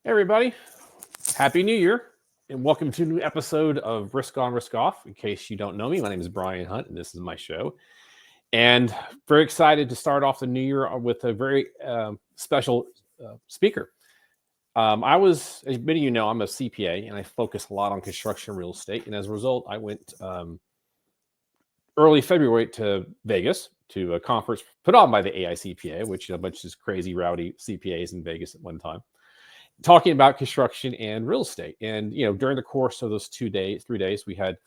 Hey everybody, Happy New Year, and welcome to a new episode of Risk On, Risk Off. In case you don't know me, my name is Brian Hunt, and this is my show. And very excited to start off the new year with a very special speaker. As many of you know, I'm a CPA, and I focus a lot on construction and real estate. And as a result, I went early February to Vegas to a conference put on by the AICPA, which a bunch of crazy, rowdy CPAs in Vegas at one time, talking about construction and real estate. And, during the course of those 3 days, we had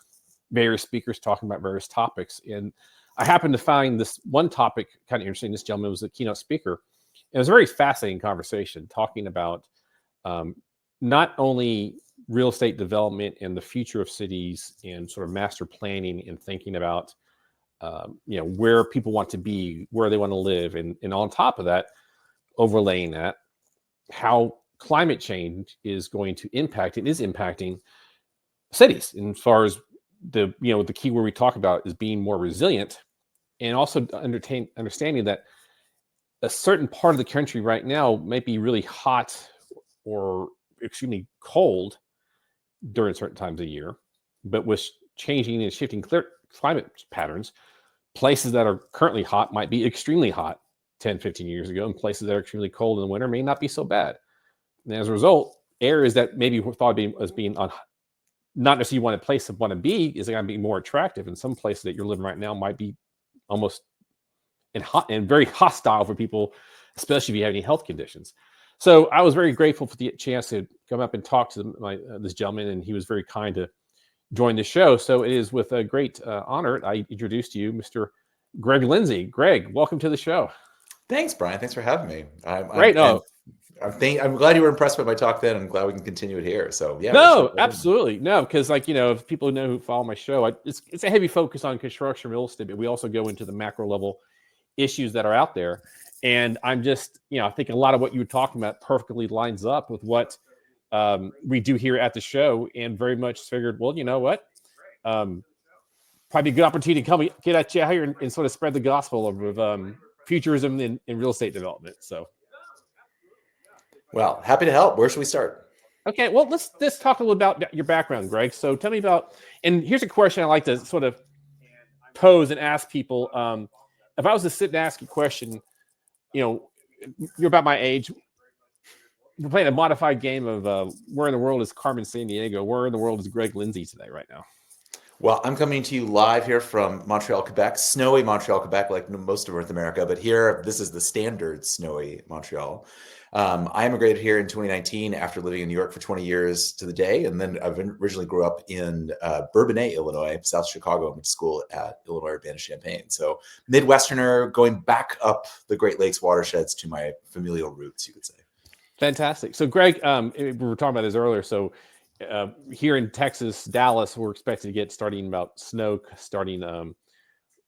various speakers talking about various topics. And I happened to find this one topic kind of interesting. This gentleman was a keynote speaker. It was a very fascinating conversation talking about not only real estate development and the future of cities and sort of master planning and thinking about, where people want to be, where they want to live. And on top of that, overlaying that, how climate change is going to impact and is impacting cities. And as far as the key word we talk about is being more resilient, and also understanding that a certain part of the country right now might be really hot or extremely cold during certain times of year, but with changing and shifting climate patterns, places that are currently hot might be extremely hot 10, 15 years ago, and places that are extremely cold in the winter may not be so bad. And as a result, areas that maybe thought as being on, not necessarily want a place to want to be, is going to be more attractive. And some places that you're living right now might be almost and very hostile for people, especially if you have any health conditions. So I was very grateful for the chance to come up and talk to this gentleman, and he was very kind to join the show. So it is with a great honor I introduce to you Mr. Greg Lindsay. Greg, welcome to the show. Thanks, Brian. Thanks for having me. Great. I'm glad you were impressed by my talk then. I'm glad we can continue it here. So yeah. No, absolutely. No, because if people know who follow my show, it's a heavy focus on construction real estate, but we also go into the macro level issues that are out there. And I'm just, I think a lot of what you were talking about perfectly lines up with what we do here at the show, and very much figured, well, you know what? Probably a good opportunity to come get at you here and sort of spread the gospel of futurism in real estate development. So. Well, happy to help. Where should we start? Okay, well, let's talk a little about your background, Greg. So tell me about, and here's a question I like to sort of pose and ask people. If I was to sit and ask a question, you're about my age. We're playing a modified game of where in the world is Carmen Sandiego? Where in the world is Greg Lindsay today right now? Well, I'm coming to you live here from Montreal, Quebec, snowy Montreal, Quebec, like most of North America. But here, this is the standard snowy Montreal. I immigrated here in 2019 after living in New York for 20 years to the day. And then I originally grew up in Bourbonnais, Illinois, South Chicago. I went to school at Illinois Urbana-Champaign. So Midwesterner, going back up the Great Lakes watersheds to my familial roots, you could say. Fantastic. So Greg, we were talking about this earlier. So here in Texas, Dallas, we're expected to get snow starting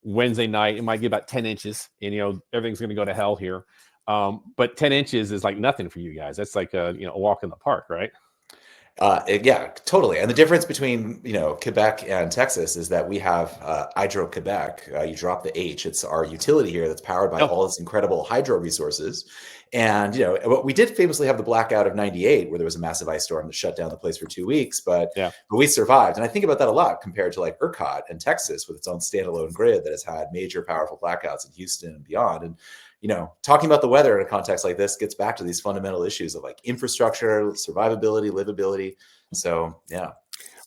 Wednesday night. It might get about 10 inches, and everything's going to go to hell here. But 10 inches is like nothing for you guys. That's like a walk in the park, right? Yeah, totally. And the difference between Quebec and Texas is that we have Hydro-Quebec. You drop the H. It's our utility here that's powered by all this incredible hydro resources. And we did famously have the blackout of '98, where there was a massive ice storm that shut down the place for 2 weeks. But we survived. And I think about that a lot compared to like ERCOT and Texas, with its own standalone grid that has had major powerful blackouts in Houston and beyond. And talking about the weather in a context like this gets back to these fundamental issues of like infrastructure, survivability, livability. So, yeah.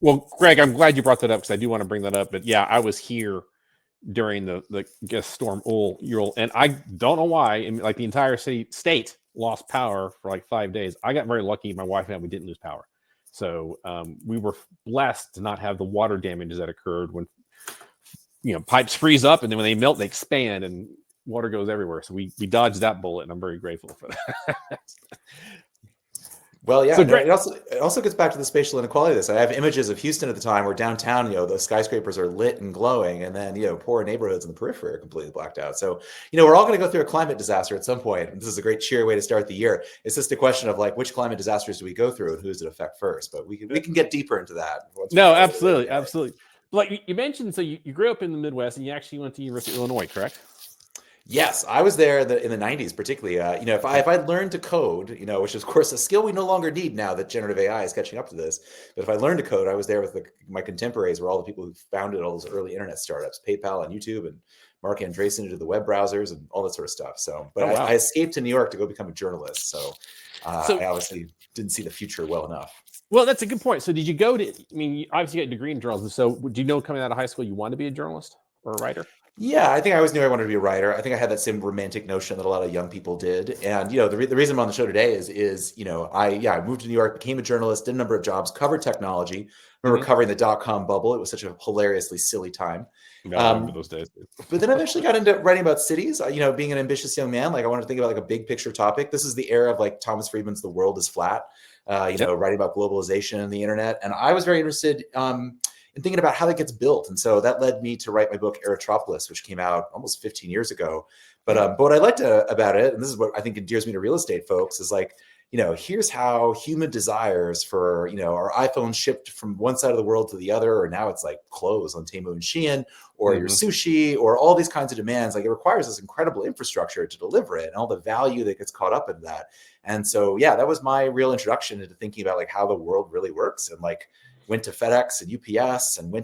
Well, Greg, I'm glad you brought that up, because I do want to bring that up. But yeah, I was here during the storm Ural, and I don't know why. And like the entire state lost power for like 5 days. I got very lucky. My wife and I, we didn't lose power. So we were blessed to not have the water damages that occurred when, pipes freeze up, and then when they melt, they expand, and water goes everywhere. So we dodged that bullet, and I'm very grateful for that. Well, yeah, so it also gets back to the spatial inequality of this. I have images of Houston at the time where downtown, the skyscrapers are lit and glowing, and then, poor neighborhoods in the periphery are completely blacked out. So, we're all going to go through a climate disaster at some point. And this is a great cheery way to start the year. It's just a question of like, which climate disasters do we go through and who does it affect first? But we can get deeper into that. No, absolutely. Absolutely. Like you mentioned, so you grew up in the Midwest, and you actually went to the University of Illinois, correct? Yes, I was there in the 90s, particularly. If I learned to code, which is of course a skill we no longer need now that generative AI is catching up to this. But if I learned to code, I was there with my contemporaries, were all the people who founded all those early internet startups, PayPal and YouTube, and Mark Andreessen did the web browsers and all that sort of stuff. So, but Oh, wow. I escaped to New York to go become a journalist. So, So, I obviously didn't see the future well enough. well, that's a good point. So did you go to, I mean, you obviously got a degree in journalism. So do you know coming out of high school, you wanted to be a journalist or a writer? Yeah, I think I always knew I wanted to be a writer. I think I had that same romantic notion that a lot of young people did. And the reason I'm on the show today is I moved to New York, became a journalist, did a number of jobs, covered technology. I remember covering the dot-com bubble. It was such a hilariously silly time. Yeah, I remember those days. But then I eventually got into writing about cities. Being an ambitious young man, like I wanted to think about like a big picture topic. This is the era of like Thomas Friedman's "The World Is Flat," writing about globalization and the internet. And I was very interested and thinking about how that gets built. And so that led me to write my book, Aerotropolis, which came out almost 15 years ago. But what I liked about it, and this is what I think endears me to real estate folks, is like, here's how human desires for, our iPhones shipped from one side of the world to the other, or now it's like clothes on Temu and Shein, or your sushi, or all these kinds of demands. Like it requires this incredible infrastructure to deliver it and all the value that gets caught up in that. And so, yeah, that was my real introduction into thinking about like how the world really works, and like went to FedEx and UPS and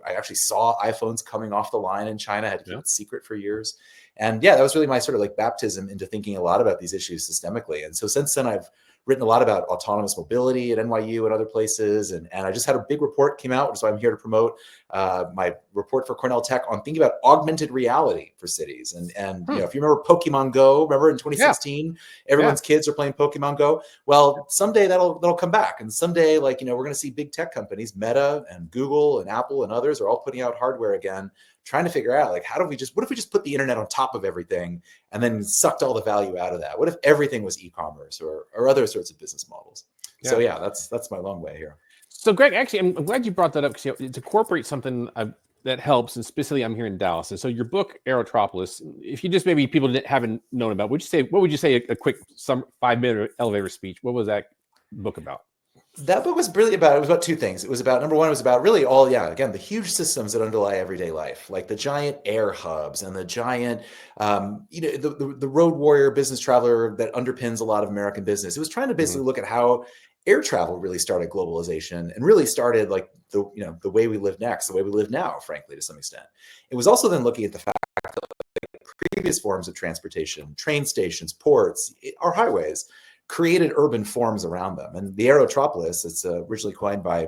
I actually saw iPhones coming off the line in China. I had to keep it secret for years. And yeah, that was really my sort of like baptism into thinking a lot about these issues systemically. And so since then I've written a lot about autonomous mobility at NYU and other places. And I just had a big report came out. So I'm here to promote my report for Cornell Tech on thinking about augmented reality for cities. And if you remember Pokemon Go, remember in 2016, everyone's kids are playing Pokemon Go. Well, someday that'll come back. And someday, we're going to see big tech companies, Meta and Google and Apple and others are all putting out hardware again, trying to figure out like, what if we just put the internet on top of everything and then sucked all the value out of that? What if everything was e-commerce or other sorts of business models? Yeah. So yeah, that's my long way here. So Greg, actually, I'm glad you brought that up because to incorporate something that helps, and specifically I'm here in Dallas. And so your book, Aerotropolis, if you just maybe people haven't known about, what would you say a quick 5-minute elevator speech? What was that book about? That book was really about, it was about two things. It was about, number one, it was about really again, the huge systems that underlie everyday life, like the giant air hubs and the giant, the road warrior business traveler that underpins a lot of American business. It was trying to basically look at how air travel really started globalization and really started like the way we live next, the way we live now, frankly, to some extent. It was also then looking at the fact that previous forms of transportation, train stations, ports, our highways, created urban forms around them. And the Aerotropolis, it's originally coined by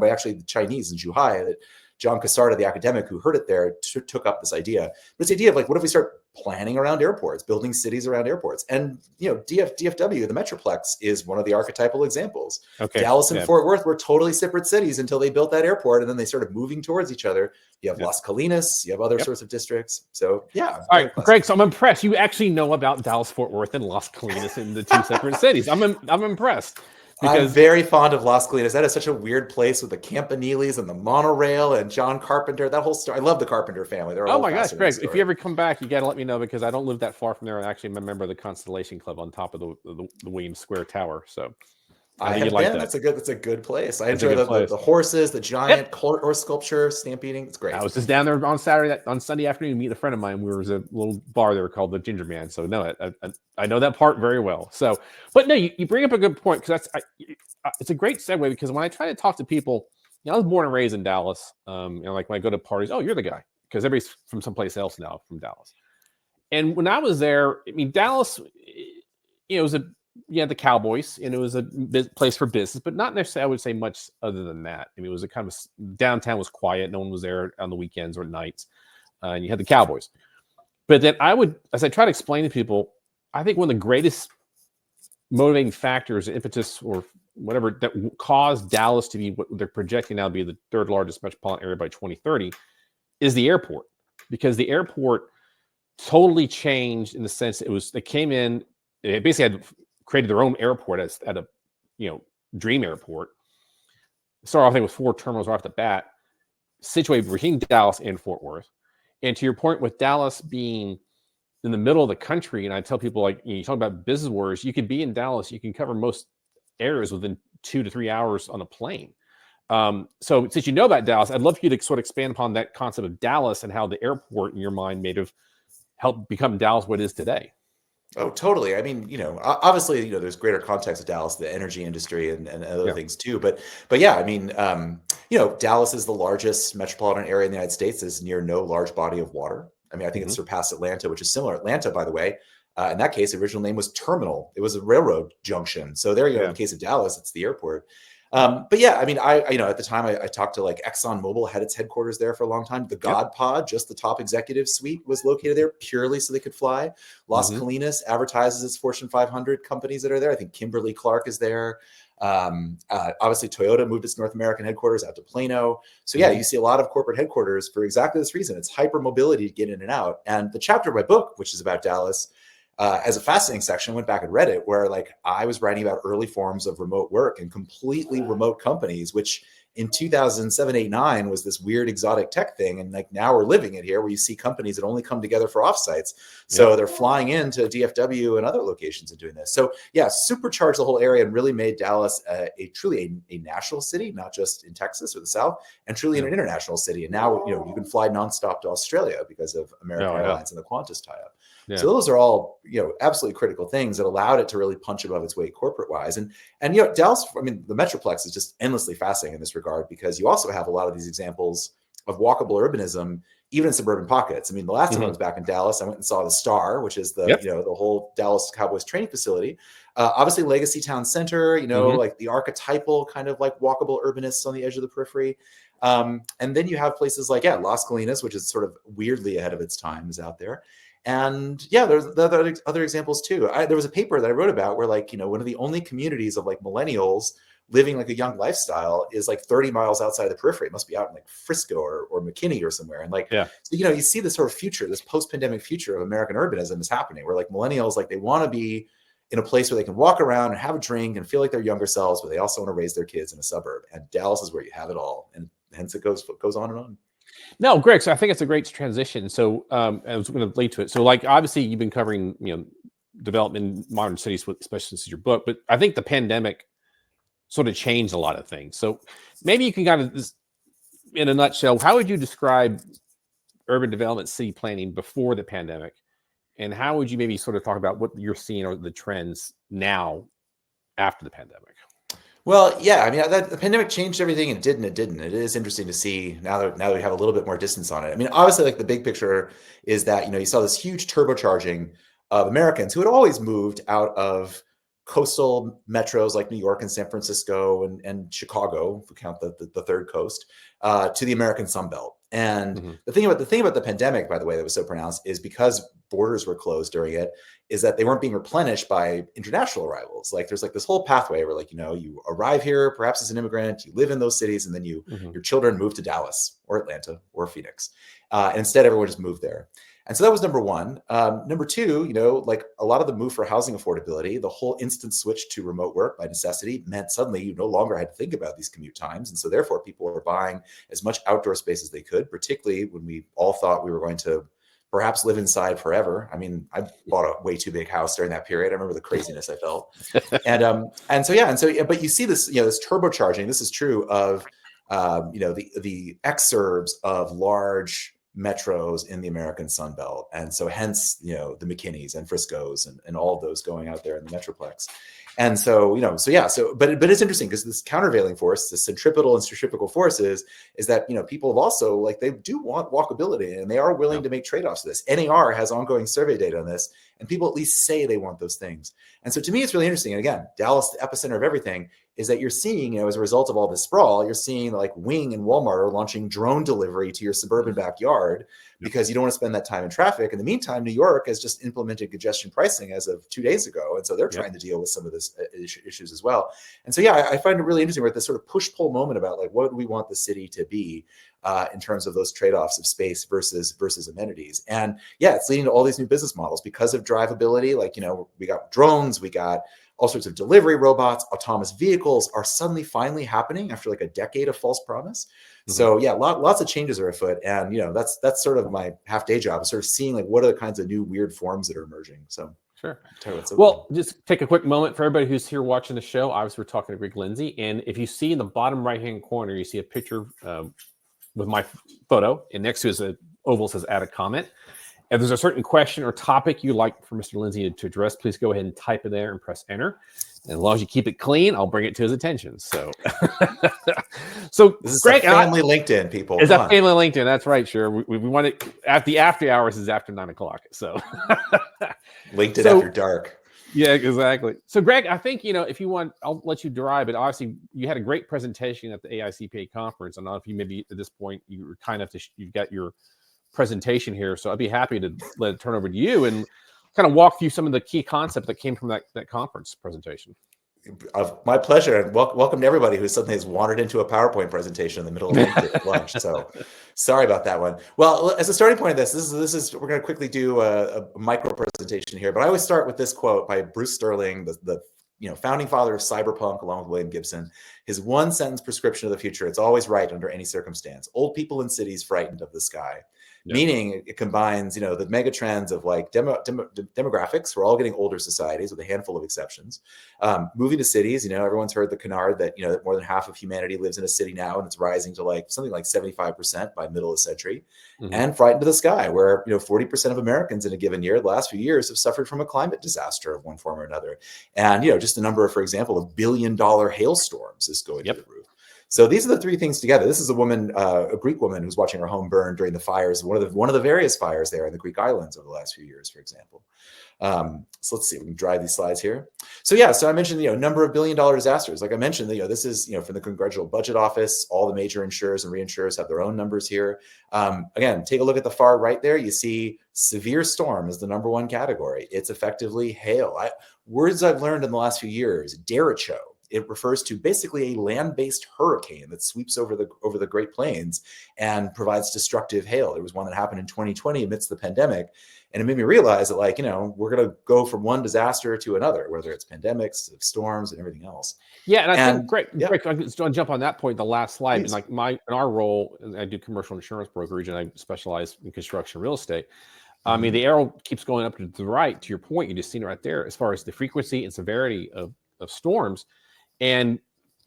actually the Chinese in Zhuhai, that John Casarda, the academic who heard it there, took up this idea. But this idea of like, what if we start planning around airports, building cities around airports? And DFW, the Metroplex, is one of the archetypal examples. Okay. Dallas and Fort Worth were totally separate cities until they built that airport, and then they started moving towards each other. You have Las Colinas, you have other sorts of districts. So yeah. All right, Greg. So I'm impressed. You actually know about Dallas, Fort Worth, and Las Colinas in the two separate cities. I'm impressed. Because I'm very fond of Las Colinas. That is such a weird place with the Campaniles and the monorail and John Carpenter. That whole story. I love the Carpenter family. They're oh my gosh, Greg! If you ever come back, you got to let me know because I don't live that far from there. I actually am a member of the Constellation Club on top of the Williams Square Tower. So I have been. That's a good place. I enjoy the horses, the giant horse sculpture, stampeding. It's great. I was just down there on Sunday afternoon meeting a friend of mine. We was a little bar there called the Ginger Man. So no, I know that part very well. So, but no, you bring up a good point because it's a great segue because when I try to talk to people, I was born and raised in Dallas. Like when I go to parties, oh, you're the guy because everybody's from someplace else now from Dallas. And when I was there, I mean, Dallas, it was the Cowboys, and it was a place for business, but not necessarily, I would say, much other than that. I mean, it was a kind of downtown was quiet. No one was there on the weekends or nights. And you had the Cowboys. But then as I try to explain to people, I think one of the greatest motivating factors, impetus, or whatever that caused Dallas to be what they're projecting now to be the third largest metropolitan area by 2030 is the airport. Because the airport totally changed in the sense they came in, it basically had created their own airport at a dream airport. Started off, I think, with 4 terminals right off the bat, situated between Dallas and Fort Worth. And to your point, with Dallas being in the middle of the country, and I tell people, like, you talk about business wars, you can be in Dallas, you can cover most areas within 2 to 3 hours on a plane. So since you know about Dallas, I'd love for you to sort of expand upon that concept of Dallas and how the airport in your mind may have helped become Dallas what it is today. Oh, totally. I mean, obviously, there's greater context of Dallas, the energy industry and other things too. But yeah, I mean, Dallas is the largest metropolitan area in the United States. Is near no large body of water. I mean, I think it's surpassed Atlanta, which is similar. Atlanta, by the way, in that case, the original name was Terminal. It was a railroad junction. So there you go. In the case of Dallas, it's the airport. But yeah, I mean, at the time I talked to like ExxonMobil had its headquarters there for a long time. The God Pod, just the top executive suite, was located there purely so they could fly. Las Colinas advertises its Fortune 500 companies that are there. I think Kimberly-Clark is there. Obviously Toyota moved its North American headquarters out to Plano. So yeah, you see a lot of corporate headquarters for exactly this reason. It's hyper mobility to get in and out. And the chapter of my book, which is about Dallas, as a fascinating section, went back and read it, where like I was writing about early forms of remote work and completely remote companies, which in 2007, 8, 9 was this weird exotic tech thing. And like now we're living it here, where you see companies that only come together for offsites. So they're flying into DFW and other locations and doing this. So yeah, supercharged the whole area and really made Dallas truly a national city, not just in Texas or the South, and truly an international city. And now, you can fly nonstop to Australia because of American Airlines and the Qantas tie-up. Yeah. So those are all, absolutely critical things that allowed it to really punch above its weight corporate-wise. And Dallas, I mean, the Metroplex is just endlessly fascinating in this regard, because you also have a lot of these examples of walkable urbanism, even in suburban pockets. I mean, the last time I was back in Dallas, I went and saw the Star, which is the, the whole Dallas Cowboys training facility. Obviously Legacy Town Center, like the archetypal kind of like walkable urbanists on the edge of the periphery. And then you have places like, Las Colinas, which is sort of weirdly ahead of its time, is out there. And yeah, there's other examples too. There was a paper that I wrote about where like, one of the only communities of like millennials living like a young lifestyle is like 30 miles outside of the periphery. It must be out in like Frisco or McKinney or somewhere. And like, so, you see this sort of future, this post-pandemic future of American urbanism is happening, where like millennials, like they want to be in a place where they can walk around and have a drink and feel like their younger selves, but they also want to raise their kids in a suburb. And Dallas is where you have it all. And hence it goes on and on. No, Greg, so I think it's a great transition. So I was going to lead to it. So like, obviously you've been covering, development in modern cities, especially since your book, but I think the pandemic sort of changed a lot of things. So maybe you can kind of, in a nutshell, how would you describe urban development, city planning before the pandemic? And how would you maybe sort of talk about what you're seeing or the trends now after the pandemic? Well, yeah, I mean, the pandemic changed everything, and it did and it didn't. It is interesting to see now that we have a little bit more distance on it. I mean, obviously, like the big picture is that, you saw this huge turbocharging of Americans who had always moved out of coastal metros like New York and San Francisco and Chicago, if we count the third coast, to the American Sunbelt. And the thing about the pandemic, by the way, that was so pronounced is because borders were closed during it, is that they weren't being replenished by international arrivals. Like there's like this whole pathway where like, you arrive here, perhaps as an immigrant, you live in those cities, and then your children move to Dallas or Atlanta or Phoenix. And instead, everyone just moved there. And so that was number one. Number two, like a lot of the move for housing affordability, the whole instant switch to remote work by necessity meant suddenly you no longer had to think about these commute times. And so therefore people were buying as much outdoor space as they could, particularly when we all thought we were going to perhaps live inside forever. I mean, I bought a way too big house during that period. I remember the craziness I felt. And so, but you see this, this turbocharging. This is true of, the exurbs of large metros in the American Sunbelt. And so hence, the McKinneys and Friscos and all of those going out there in the Metroplex. And so, but it's interesting because this countervailing force, the centripetal and centrifugal forces, is that, people have also, like, they do want walkability and they are willing to make trade-offs to this. NAR has ongoing survey data on this, and people at least say they want those things. And so to me, it's really interesting. And again, Dallas, the epicenter of everything, is that you're seeing, as a result of all this sprawl, you're seeing like Wing and Walmart are launching drone delivery to your suburban backyard because you don't want to spend that time in traffic. In the meantime, New York has just implemented congestion pricing as of 2 days ago. And so they're trying to deal with some of this issues as well. And so, I find it really interesting. We're at this sort of push-pull moment about like, what do we want the city to be in terms of those trade-offs of space versus amenities. And it's leading to all these new business models because of drivability. Like, we got drones, we got all sorts of delivery robots, autonomous vehicles are suddenly finally happening after like a decade of false promise. So lots of changes are afoot. And, that's sort of my half day job, sort of seeing like what are the kinds of new weird forms that are emerging. So sure. Well, just take a quick moment for everybody who's here watching the show. Obviously, we're talking to Greg Lindsay. And if you see in the bottom right-hand corner, you see a picture with my photo, and next to it is an oval says add a comment. If there's a certain question or topic you'd like for Mr. Lindsay to address, please go ahead and type it there and press enter. And as long as you keep it clean, I'll bring it to his attention. So, so This is Greg, a family LinkedIn, people. It's Come a on. family LinkedIn. That's right. Sure. We want it at the after hours is after 9 o'clock. So LinkedIn after dark. Yeah, exactly. So Greg, I think, if you want, I'll let you derive it. Obviously, you had a great presentation at the AICPA conference. I don't know if you maybe at this point you were kind of you've got your presentation here. So I'd be happy to let it turn over to you and kind of walk through some of the key concepts that came from that conference presentation. My pleasure, and welcome to everybody who suddenly has wandered into a PowerPoint presentation in the middle of lunch. So sorry about that one. Well, as a starting point of this is we're going to quickly do a micro presentation here, but I always start with this quote by Bruce Sterling, the founding father of cyberpunk, along with William Gibson. His one sentence prescription of the future: it's always right under any circumstance. Old people in cities frightened of the sky. Yep. Meaning it combines, the mega trends of like demographics. We're all getting older societies with a handful of exceptions. Moving to cities, everyone's heard the canard that, that more than half of humanity lives in a city now, and it's rising to something like 75% by middle of the century. Mm-hmm. And frightened to the sky, where, 40% of Americans in a given year, the last few years, have suffered from a climate disaster of one form or another. And, just a number, for example, of billion-dollar hailstorms is going to the roof. So these are the three things together. This is a woman, a Greek woman, who's watching her home burn during the fires, one of the various fires there in the Greek islands over the last few years, for example. So let's see, we can drive these slides here. So I mentioned, number of billion-dollar disasters. Like I mentioned, this is, from the Congressional Budget Office. All the major insurers and reinsurers have their own numbers here. Again, take a look at the far right there. You see severe storm is the number one category. It's effectively hail. Words I've learned in the last few years: derecho. It refers to basically a land-based hurricane that sweeps over the Great Plains and provides destructive hail. There was one that happened in 2020 amidst the pandemic, and it made me realize that, we're going to go from one disaster to another, whether it's pandemics, storms, and everything else. Yeah, and I think Greg, I just want to jump on that point, the last slide. Please. And in our role, I do commercial insurance brokerage, and I specialize in construction real estate. I mean, the arrow keeps going up to the right. To your point, you just seen it right there, as far as the frequency and severity of storms. And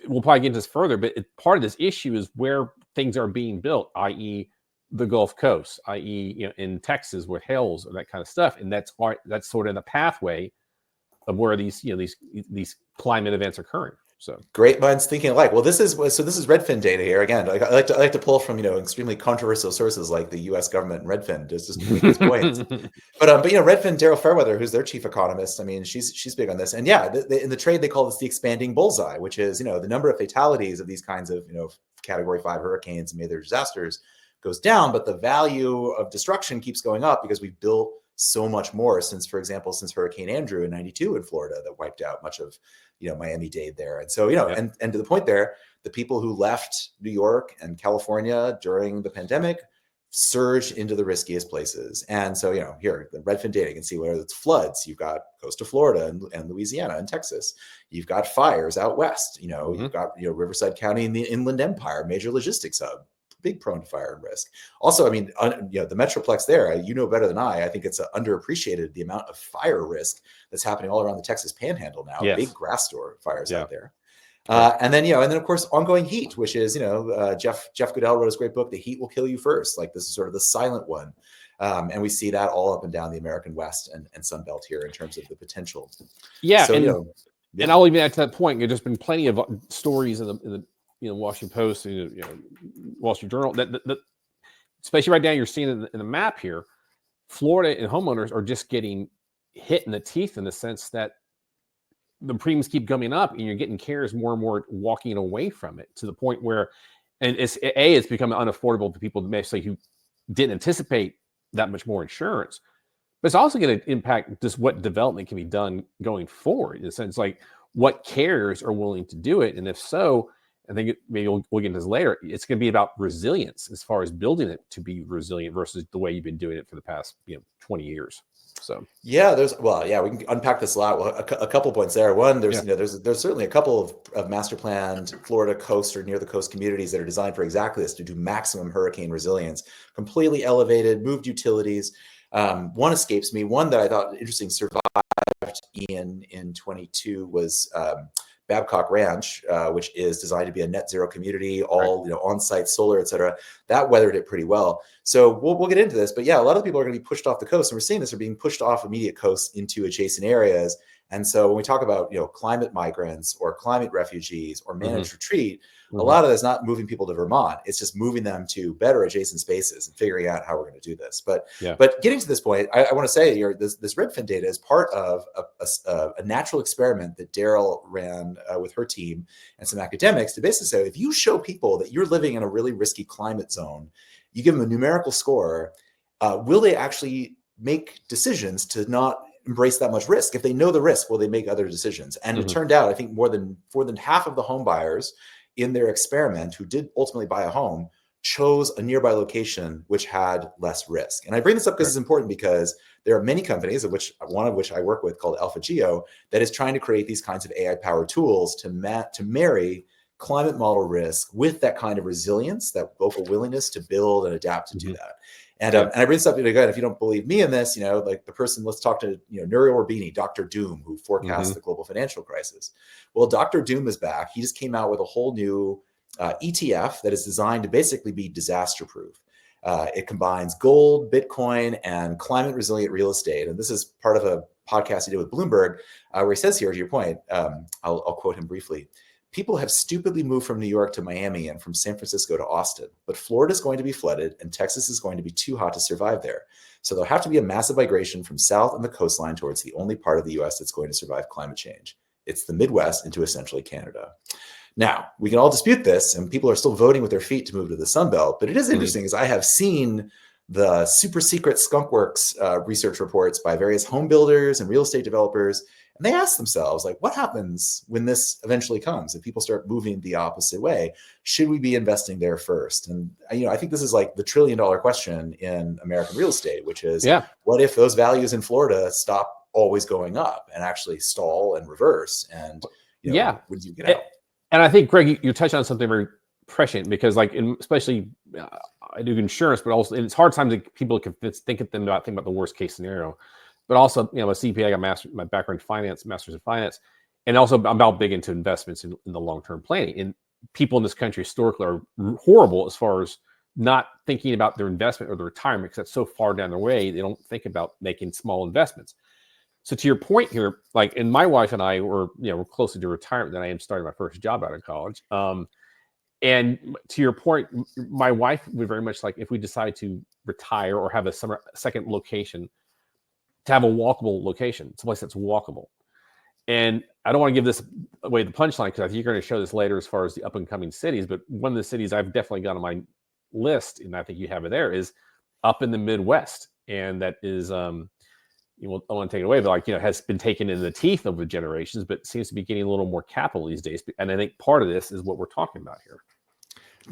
we'll probably get into this further, but part of this issue is where things are being built, i.e. the Gulf Coast, i.e. In Texas with hails or that kind of stuff. And that's sort of the pathway of where these climate events are occurring. So great minds thinking alike. Well, this is Redfin data here. Again, I like to pull from extremely controversial sources like the U.S. government and Redfin just to make these points. But Redfin, Daryl Fairweather, who's their chief economist, I mean, she's big on this. And in the trade they call this the expanding bullseye, which is the number of fatalities of these kinds of Category 5 hurricanes and major disasters goes down, but the value of destruction keeps going up because we've built so much more since, for example, since Hurricane Andrew in '92 in Florida that wiped out much of Miami-Dade there. And so and to the point there, the people who left New York and California during the pandemic surged into the riskiest places. And so here the Redfin data, you can see whether it's floods, you've got coast of Florida and Louisiana and Texas, you've got fires out west, you've got Riverside County in the Inland Empire, major logistics hub, big prone to fire and risk. Also, I mean, the Metroplex there, better than I think it's underappreciated the amount of fire risk that's happening all around the Texas Panhandle now. Yes. Big grass store fires out there. And then of course, ongoing heat, which is, Jeff Goodell wrote his great book, The Heat Will Kill You First. Like, this is sort of the silent one. And we see that all up and down the American West and Sun Belt here in terms of the potential. Yeah. So, and I'll even add to that point, there's been plenty of stories in the Washington Post, Wall Street Journal, that especially right now, you're seeing in the map here, Florida and homeowners are just getting hit in the teeth in the sense that the premiums keep coming up and you're getting carriers more and more walking away from it, to the point where, and it's becoming unaffordable to people who didn't anticipate that much more insurance. But it's also going to impact just what development can be done going forward, in the sense what carriers are willing to do it. And if so, I think maybe we'll get into this later, it's going to be about resilience, as far as building it to be resilient versus the way you've been doing it for the past 20 years. So we can unpack this a lot. Well, a couple points there. One, there's certainly a couple of master planned Florida coast or near the coast communities that are designed for exactly this, to do maximum hurricane resilience, completely elevated, moved utilities. One escapes me. One that I thought interesting survived Ian in 22 was Babcock Ranch, which is designed to be a net zero community, all on-site solar, et cetera. That weathered it pretty well. So we'll get into this, but yeah, a lot of people are going to be pushed off the coast, and we're seeing this are being pushed off immediate coasts into adjacent areas. And so when we talk about climate migrants or climate refugees or managed retreat, a lot of that's not moving people to Vermont. It's just moving them to better adjacent spaces and figuring out how we're going to do this. But getting to this point, I want to say this Redfin data is part of a natural experiment that Daryl ran with her team and some academics to basically say, if you show people that you're living in a really risky climate zone, you give them a numerical score, will they actually make decisions to not embrace that much risk? If they know the risk, will they make other decisions? And it turned out, I think more than half of the home buyers in their experiment who did ultimately buy a home chose a nearby location which had less risk. And I bring this up because it's important, because there are many companies, one of which I work with, called AlphaGeo, that is trying to create these kinds of AI-powered tools to marry climate model risk with that kind of resilience, that local willingness to build and adapt to do that. And I bring this up again, if you don't believe me in this, like the person, let's talk to Nouriel Roubini, Dr. Doom, who forecast the global financial crisis. Well, Dr. Doom is back. He just came out with a whole new ETF that is designed to basically be disaster proof. It combines gold, Bitcoin, and climate resilient real estate. And this is part of a podcast he did with Bloomberg, where he says here, to your point, I'll quote him briefly. People have stupidly moved from New York to Miami and from San Francisco to Austin, but Florida is going to be flooded and Texas is going to be too hot to survive there. So there'll have to be a massive migration from south on the coastline towards the only part of the US that's going to survive climate change. It's the Midwest into essentially Canada. Now, we can all dispute this, and people are still voting with their feet to move to the Sun Belt, but it is interesting, as I have seen the super secret skunkworks research reports by various home builders and real estate developers. And they ask themselves, like, what happens when this eventually comes? If people start moving the opposite way, should we be investing there first? And, I think this is like the $1 trillion question in American real estate, which is, what if those values in Florida stop always going up and actually stall and reverse? And, would you get out? And I think, Greg, you touched on something very prescient, because especially I do insurance, but also it's hard times that people can think about the worst case scenario. But also, a CPA, I got my background in finance, master's in finance, and also I'm big into investments in the long-term planning. And people in this country historically are horrible as far as not thinking about their investment or their retirement, because that's so far down the way, they don't think about making small investments. So to your point here, and my wife and I we're closer to retirement than I am starting my first job out of college. And to your point, my wife would very much like, if we decide to retire or have a second location, to have a walkable location, someplace that's walkable. And I don't want to give this away the punchline, because I think you're going to show this later as far as the up and coming cities. But one of the cities I've definitely got on my list, and I think you have it there, is up in the Midwest. And that is, I don't want to take it away, but has been taken in the teeth over generations, but seems to be getting a little more capital these days. And I think part of this is what we're talking about here.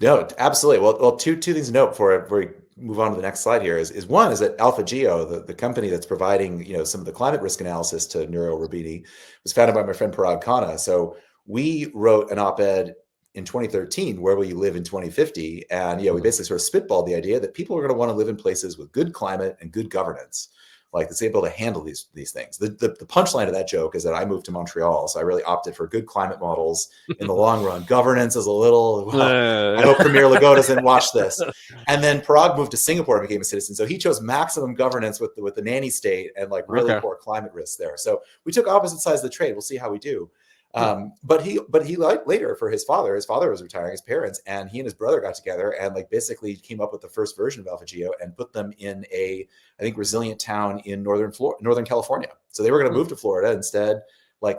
No, absolutely. Well, two things to note before we move on to the next slide here is one is that AlphaGeo, the company that's providing some of the climate risk analysis to Nouriel Roubini, was founded by my friend Parag Khanna. So we wrote an op-ed in 2013, Where Will You Live in 2050? And we basically sort of spitballed the idea that people are going to want to live in places with good climate and good governance, like that's able to handle these things. The punchline of that joke is that I moved to Montreal, so I really opted for good climate models in the long run. Governance is a little, I hope Premier Legault doesn't watch this. And then Parag moved to Singapore and became a citizen. So he chose maximum governance with the nanny state and really poor climate risks there. So we took opposite sides of the trade. We'll see how we do. But he later, for his father was retiring, his parents, and he and his brother got together and basically came up with the first version of AlphaGeo and put them in a, I think, resilient town in Northern California. So they were going to move to Florida instead,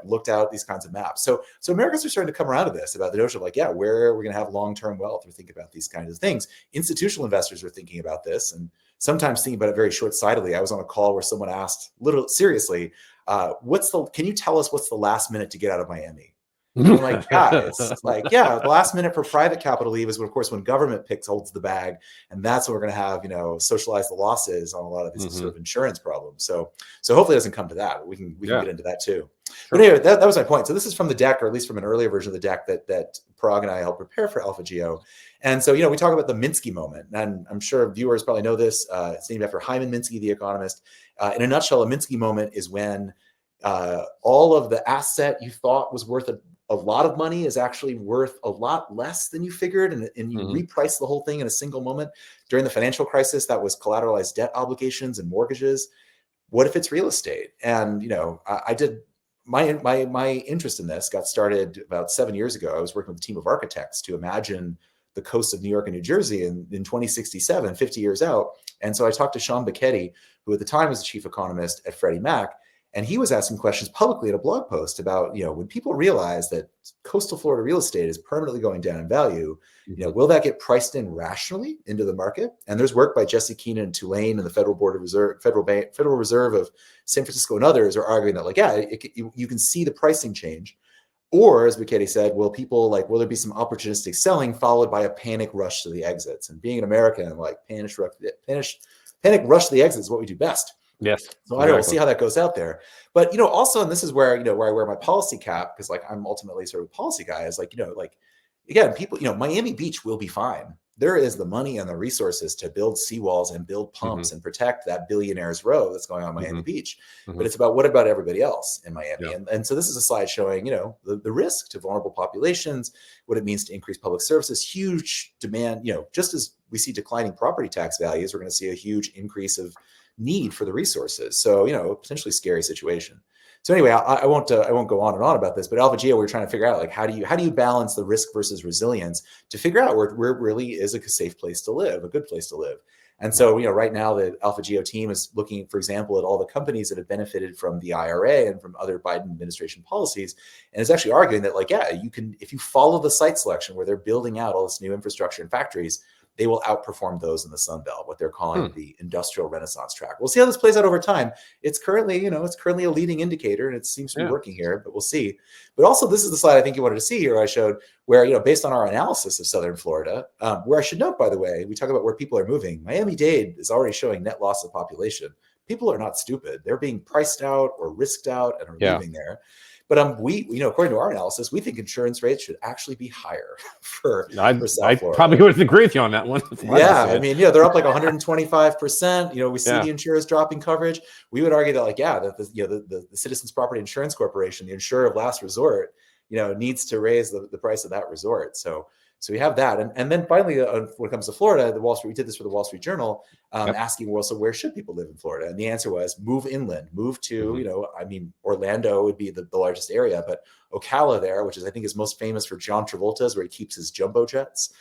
looked out these kinds of maps. So Americans are starting to come around to this, about the notion of where we're going to have long-term wealth, or think about these kinds of things. Institutional investors are thinking about this, and sometimes thinking about it very short-sightedly. I was on a call where someone asked, literally seriously, can you tell us what's the last minute to get out of Miami? And I'm like, guys, the last minute for private capital leave is when, of course, when government holds the bag, and that's when we're going to have, socialize the losses on a lot of these sort of insurance problems. So hopefully it doesn't come to that. We can get into that too. Sure. But anyway, that was my point. So this is from the deck, or at least from an earlier version of the deck that Parag and I helped prepare for AlphaGeo. And so, we talk about the Minsky moment, and I'm sure viewers probably know this. It's named after Hyman Minsky, the economist. In a nutshell, a Minsky moment is when all of the asset you thought was worth a lot of money is actually worth a lot less than you figured, and you reprice the whole thing in a single moment. During the financial crisis, that was collateralized debt obligations and mortgages. What if it's real estate? And, you know, I did my interest in this got started about 7 years ago. I was working with a team of architects to imagine the coast of New York and New Jersey in 2067, 50 years out. And so I talked to Sean Bicchetti, who at the time was the chief economist at Freddie Mac, and he was asking questions publicly in a blog post about, you know, when people realize that coastal Florida real estate is permanently going down in value, you know, will that get priced in rationally into the market? And there's work by Jesse Keenan and Tulane and the Federal Reserve of San Francisco and others are arguing that, like, yeah, you can see the pricing change. Or, as Bicchetti said, will there be some opportunistic selling followed by a panic rush to the exits? And being an American, like, panic rush to the exits is what we do best. Yes. So I don't know, we'll see how that goes out there. But, you know, also, and this is where, you know, where I wear my policy cap, because, like, I'm ultimately sort of a policy guy, is like, you know, like, again, people, you know, Miami Beach will be fine. There is the money and the resources to build seawalls and build pumps and protect that billionaire's row that's going on Miami Beach. But it's about, what about everybody else in Miami? Yeah. And so this is a slide showing, you know, the risk to vulnerable populations, what it means to increase public services, huge demand, you know, just as we see declining property tax values, we're going to see a huge increase of need for the resources. So, you know, potentially scary situation. So anyway, I won't go on and on about this, but AlphaGeo, we're trying to figure out, like, how do you balance the risk versus resilience to figure out where it really is a safe place to live, a good place to live. And so, you know, right now the AlphaGeo team is looking, for example, at all the companies that have benefited from the IRA and from other Biden administration policies, and is actually arguing that, like, yeah, you can, if you follow the site selection where they're building out all this new infrastructure and factories, they will outperform those in the Sun Belt, what they're calling the industrial renaissance track. We'll see how this plays out over time. It's currently, you know, a leading indicator, and it seems to be working here, but we'll see. But also, this is the slide I think you wanted to see here. I showed where, you know, based on our analysis of Southern Florida, where I should note, by the way, we talk about where people are moving. Miami-Dade is already showing net loss of population. People are not stupid. They're being priced out or risked out and are moving there. But we, you know, according to our analysis, we think insurance rates should actually be higher for South Florida. I probably would agree with you on that one. Yeah, I mean, yeah, they're up like 125%. You know, we see the insurers dropping coverage. We would argue that, like, yeah, that the Citizens Property Insurance Corporation, the insurer of last resort, you know, needs to raise the price of that resort. So we have that, and then finally, when it comes to Florida, we did this for the Wall Street Journal, asking, well, so where should people live in Florida? And the answer was move inland, move to, you know, I mean, Orlando would be the largest area, but Ocala there, which is, I think, is most famous for John Travolta's, where he keeps his jumbo jets.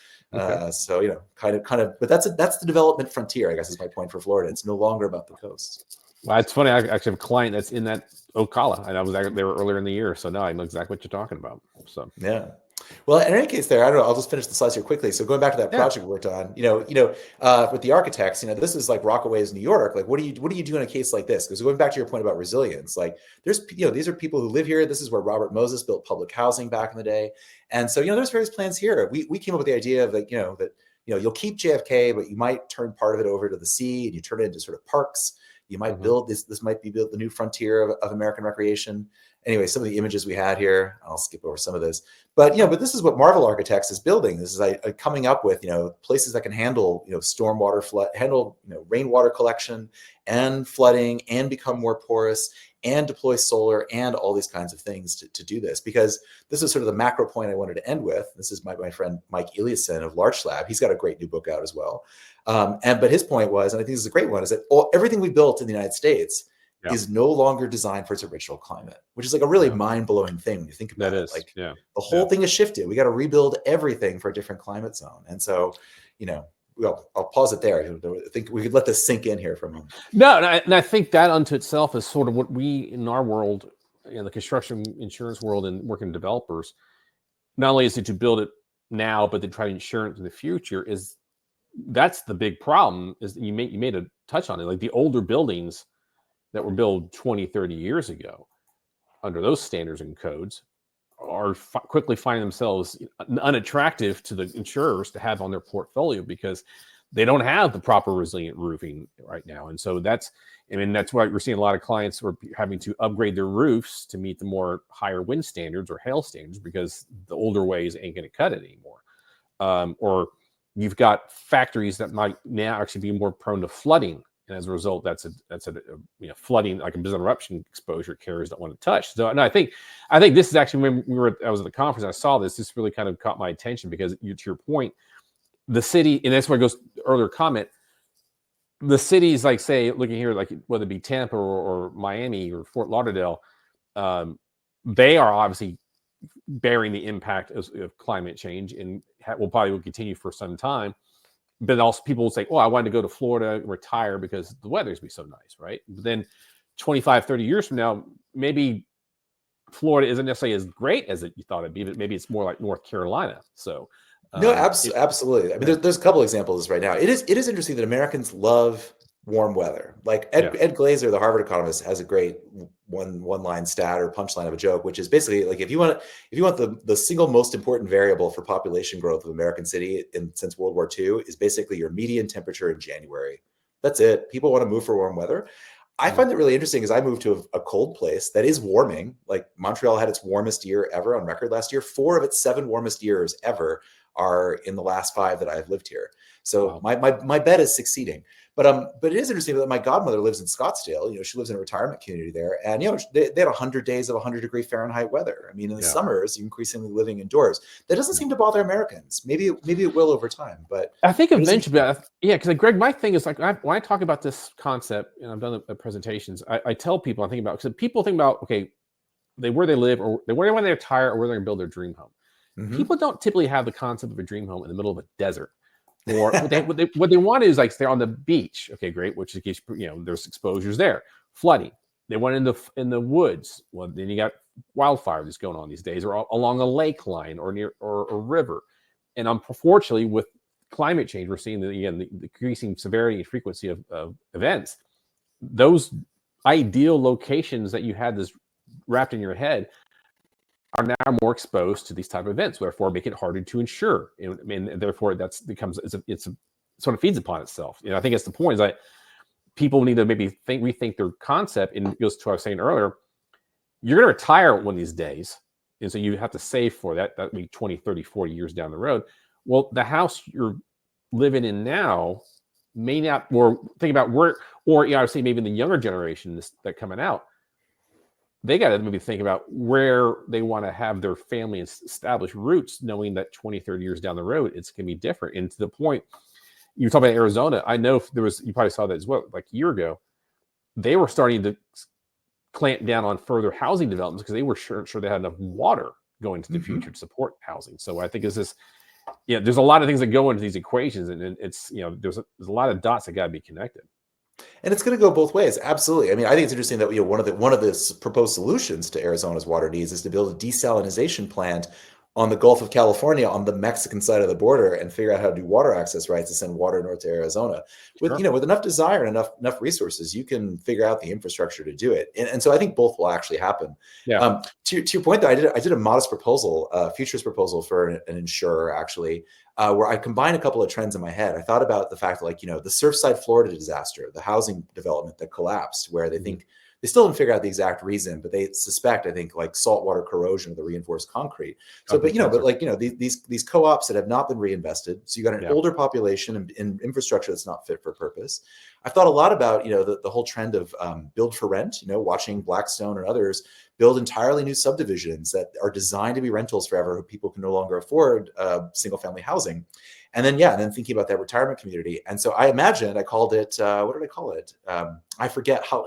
So, you know, kind of, but that's the development frontier, I guess, is my point for Florida. It's no longer about the coast. Well, it's funny. I actually have a client that's in that Ocala, and I was there earlier in the year, so now I know exactly what you're talking about. So yeah. Well, in any case, there, I don't know. I'll just finish the slides here quickly. So going back to that project we worked on, with the architects, you know, this is like Rockaways, New York. Like, what do you do in a case like this? Because going back to your point about resilience, like, there's, you know, these are people who live here. This is where Robert Moses built public housing back in the day, and so, you know, there's various plans here. We came up with the idea of, like, you'll keep JFK, but you might turn part of it over to the sea, and you turn it into sort of parks. You might build this might be built the new frontier of American recreation. Anyway, some of the images we had here, I'll skip over some of this, but this is what Marvel Architects is building. This is coming up with, places that can handle, stormwater flood, handle, rainwater collection and flooding, and become more porous, and deploy solar and all these kinds of things to do this. Because this is sort of the macro point I wanted to end with. This is my friend Mike Eliasson of Large Slab. He's got a great new book out as well. But his point was, and I think this is a great one, is that everything we built in the United States is no longer designed for its original climate, which is like a really mind-blowing thing when you think about it. Like, the whole thing is shifted. We got to rebuild everything for a different climate zone. And so, well, I'll pause it there. I think we could let this sink in here for a moment. No, and I think that unto itself is sort of what we, in our world, in the construction insurance world and working developers, not only is it to build it now, but to try to insure it in the future, that's the big problem. Is you made a touch on it, like the older buildings that were built 20, 30 years ago under those standards and codes are quickly finding themselves unattractive to the insurers to have on their portfolio because they don't have the proper resilient roofing right now. And so that's why we're seeing a lot of clients who are having to upgrade their roofs to meet the more higher wind standards or hail standards because the older ways ain't going to cut it anymore. Or you've got factories that might now actually be more prone to flooding and as a result, that's a flooding, like a business eruption exposure carriers don't want to touch. So, no, I think this is actually when I was at the conference, I saw this. This really kind of caught my attention because, to your point, the city, and that's where it goes earlier comment. The cities, like, say, looking here, like whether it be Tampa or Miami or Fort Lauderdale, they are obviously bearing the impact of climate change, and will continue for some time. But also, people will say, "Oh, I wanted to go to Florida and retire because the weather's be so nice," right? But then 25, 30 years from now, maybe Florida isn't necessarily as great as you thought it'd be, but maybe it's more like North Carolina. So, no, absolutely. I mean, there's a couple examples right now. It is interesting that Americans love warm weather. Like Ed Glazer, the Harvard economist, has a great one line stat or punchline of a joke, which is basically like, if you want the single most important variable for population growth of American city since World War II is basically your median temperature in January. That's it. People want to move for warm weather. I find that really interesting as I moved to a cold place that is warming. Like Montreal had its warmest year ever on record last year. 4 of its 7 warmest years ever are in the last 5 that I've lived here. So my bet is succeeding. But it is interesting that my godmother lives in Scottsdale. She lives in a retirement community there, and they had 100 days of 100-degree Fahrenheit weather. I mean, in the summers, you're increasingly living indoors. That doesn't seem to bother Americans. Maybe it will over time, but I think eventually, because Greg, my thing is like when I talk about this concept, and I've done the presentations, I tell people because people think about where they live or where they retire or where they're going to build their dream home. Mm-hmm. People don't typically have the concept of a dream home in the middle of a desert. Or what they want is like they're on the beach. Okay, great. Which is, there's exposures there. Flooding. They went in the woods. Well, then you got wildfire that's going on these days, or along a lake line or near or a river. And unfortunately, with climate change, we're seeing the increasing severity and frequency of events. Those ideal locations that you had this wrapped in your head are now more exposed to these type of events, therefore make it harder to insure. And therefore it's sort of feeds upon itself. I think it's the point is that people need to maybe rethink their concept. And it goes to what I was saying earlier, you're going to retire one of these days. And so you have to save for that. That will be 20, 30, 40 years down the road. Well, the house you're living in now may not, or think about where, or I would say maybe the younger generation that coming out, they got to maybe think about where they want to have their family established roots, knowing that 20, 30 years down the road, it's going to be different. And to the point, you were talking about Arizona. I know you probably saw that as well, like a year ago, they were starting to clamp down on further housing developments because they were sure they had enough water going into the future to support housing. So I think there's a lot of things that go into these equations, and it's, there's a lot of dots that got to be connected. And it's going to go both ways. Absolutely. I mean, I think it's interesting that one of the proposed solutions to Arizona's water needs is to build a desalination plant on the Gulf of California on the Mexican side of the border and figure out how to do water access rights to send water north to Arizona. With with enough desire and enough resources, you can figure out the infrastructure to do it. And so I think both will actually happen. Yeah. To your point, though, I did a modest proposal, futures proposal for an insurer actually, where I combined a couple of trends in my head. I thought about the fact that, the Surfside, Florida disaster, the housing development that collapsed, where they think they still didn't figure out the exact reason, but they suspect, I think, like saltwater corrosion of the reinforced concrete. So, these co-ops that have not been reinvested. So you got an older population and infrastructure that's not fit for purpose. I've thought a lot about, the whole trend of build for rent, watching Blackstone and others build entirely new subdivisions that are designed to be rentals forever, who people can no longer afford single family housing. And then thinking about that retirement community. And so I called it, what did I call it? I forget how.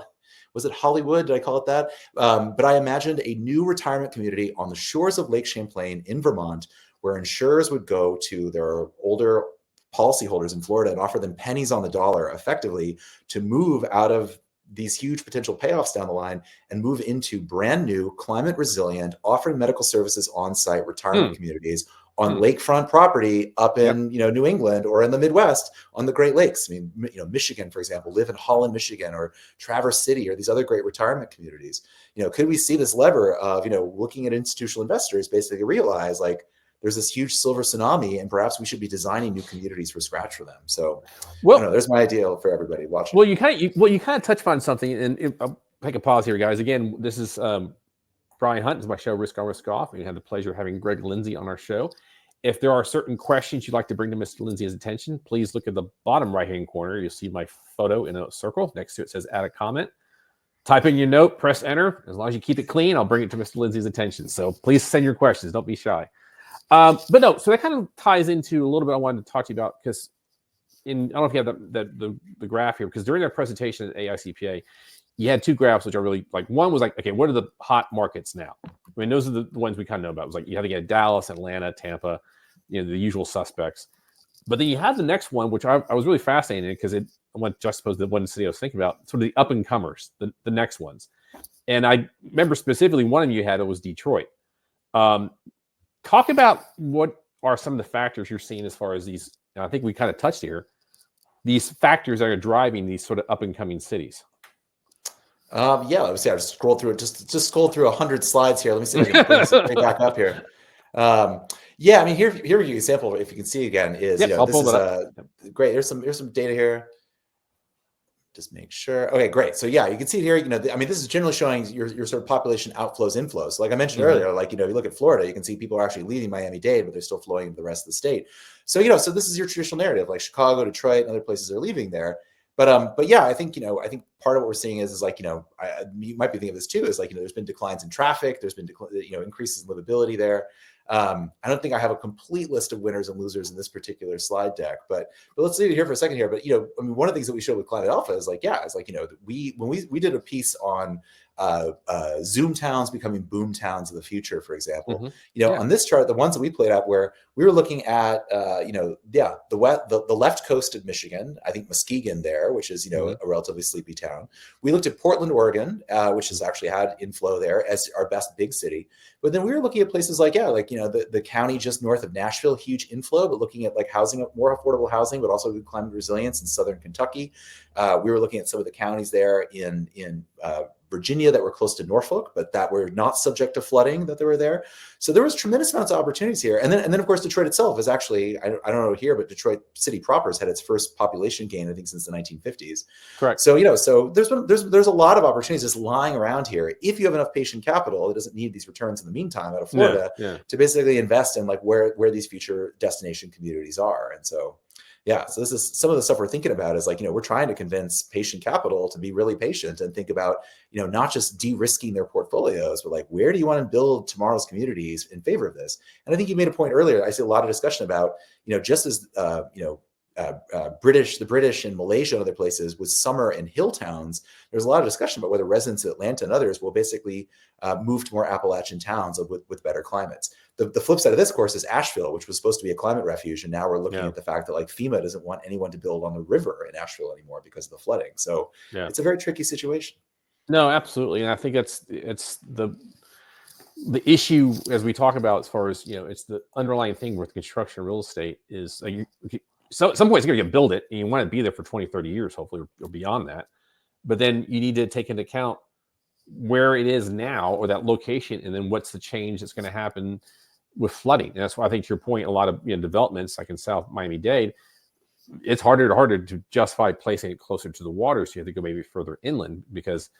Was it Hollywood? Did I call it that? But I imagined a new retirement community on the shores of Lake Champlain in Vermont, where insurers would go to their older policyholders in Florida and offer them pennies on the dollar effectively to move out of these huge potential payoffs down the line and move into brand new, climate resilient, offering medical services on-site retirement communities on lakefront property up in New England or in the Midwest on the Great Lakes. I mean, Michigan, for example, live in Holland, Michigan, or Traverse City, or these other great retirement communities. Could we see this lever of looking at institutional investors basically realize like there's this huge silver tsunami, and perhaps we should be designing new communities from scratch for them. So, there's my idea for everybody watching. Well, you kind of touched on something, and I'll take a pause here, guys. Again, this is Brian Hunt. This is my show, Risk On, Risk Off. We had the pleasure of having Greg Lindsay on our show. If there are certain questions you'd like to bring to Mr. Lindsay's attention, please look at the bottom right-hand corner. You'll see my photo in a circle. Next to it says add a comment. Type in your note, press enter. As long as you keep it clean, I'll bring it to Mr. Lindsay's attention. So please send your questions. Don't be shy. But no, so that kind of ties into a little bit I wanted to talk to you about, because I don't know if you have the graph here, because during their presentation at AICPA, you had two graphs which are really like, one was like, okay, what are the hot markets now? I mean, those are the ones we kind of know about. It was like you have to get Dallas, Atlanta, Tampa, the usual suspects. But then you have the next one, which I was really fascinated in, because it went juxtaposed the one city I was thinking about, sort of the up and comers, the next ones. And I remember specifically one of you had, it was Detroit. Talk about what are some of the factors you're seeing as far as these, I think we kind of touched here, these factors that are driving these sort of up and coming cities. Yeah, let me see. I just scroll through it. Just scroll through 100 slides here. Let me see if I can bring something back up here. Yeah, I mean, here your example, if you can see again, is Yep, I'll this pull is it up. great. Here's some data here. Just make sure. Okay, great. So yeah, you can see here. I mean, this is generally showing your sort of population outflows, inflows. So like I mentioned earlier, like you look at Florida, you can see people are actually leaving Miami-Dade, but they're still flowing into the rest of the state. So so this is your traditional narrative, like Chicago, Detroit, and other places are leaving there. But yeah, I think part of what we're seeing is like you might be thinking of this too, is like there's been declines in traffic, there's been increases in livability there. I don't think I have a complete list of winners and losers in this particular slide deck, but let's leave it here for a second here. But I mean, one of the things that we showed with Climate Alpha is like, when we did a piece on Zoom towns becoming boom towns of the future, for example, on this chart, the ones that we played out where we were looking at, the left coast of Michigan, I think Muskegon there, which is, a relatively sleepy town. We looked at Portland, Oregon, which has actually had inflow there as our best big city. But then we were looking at places like, the county just north of Nashville, huge inflow, but looking at like housing, more affordable housing, but also good climate resilience in southern Kentucky. We were looking at some of the counties there in Virginia that were close to Norfolk, but that were not subject to flooding that they were there. So there was tremendous amounts of opportunities here. And then of course, Detroit itself is actually, I don't know here, but Detroit City proper has had its first population gain, I think, since the 1950s. Correct. So, so there's a lot of opportunities just lying around here. If you have enough patient capital, it doesn't need these returns in the meantime out of Florida to basically invest in like where these future destination communities are. And so, yeah, so this is some of the stuff we're thinking about is like, we're trying to convince patient capital to be really patient and think about, not just de-risking their portfolios, but like, where do you want to build tomorrow's communities in favor of this? And I think you made a point earlier. I see a lot of discussion about, just as, the British and Malaysia and other places with summer and hill towns, there's a lot of discussion about whether residents of Atlanta and others will basically move to more Appalachian towns with better climates. The flip side of this, of course, is Asheville, which was supposed to be a climate refuge. And now we're looking at the fact that like FEMA doesn't want anyone to build on the river in Asheville anymore because of the flooding. So it's a very tricky situation. No, absolutely. And I think it's the issue as we talk about as far as, it's the underlying thing with construction real estate is so at some point you're going to build it and you want to be there for 20, 30 years, hopefully, or beyond that. But then you need to take into account where it is now or that location, and then what's the change that's going to happen with flooding. And that's why I think to your point, a lot of developments like in South Miami-Dade, it's harder and harder to justify placing it closer to the water. So you have to go maybe further inland because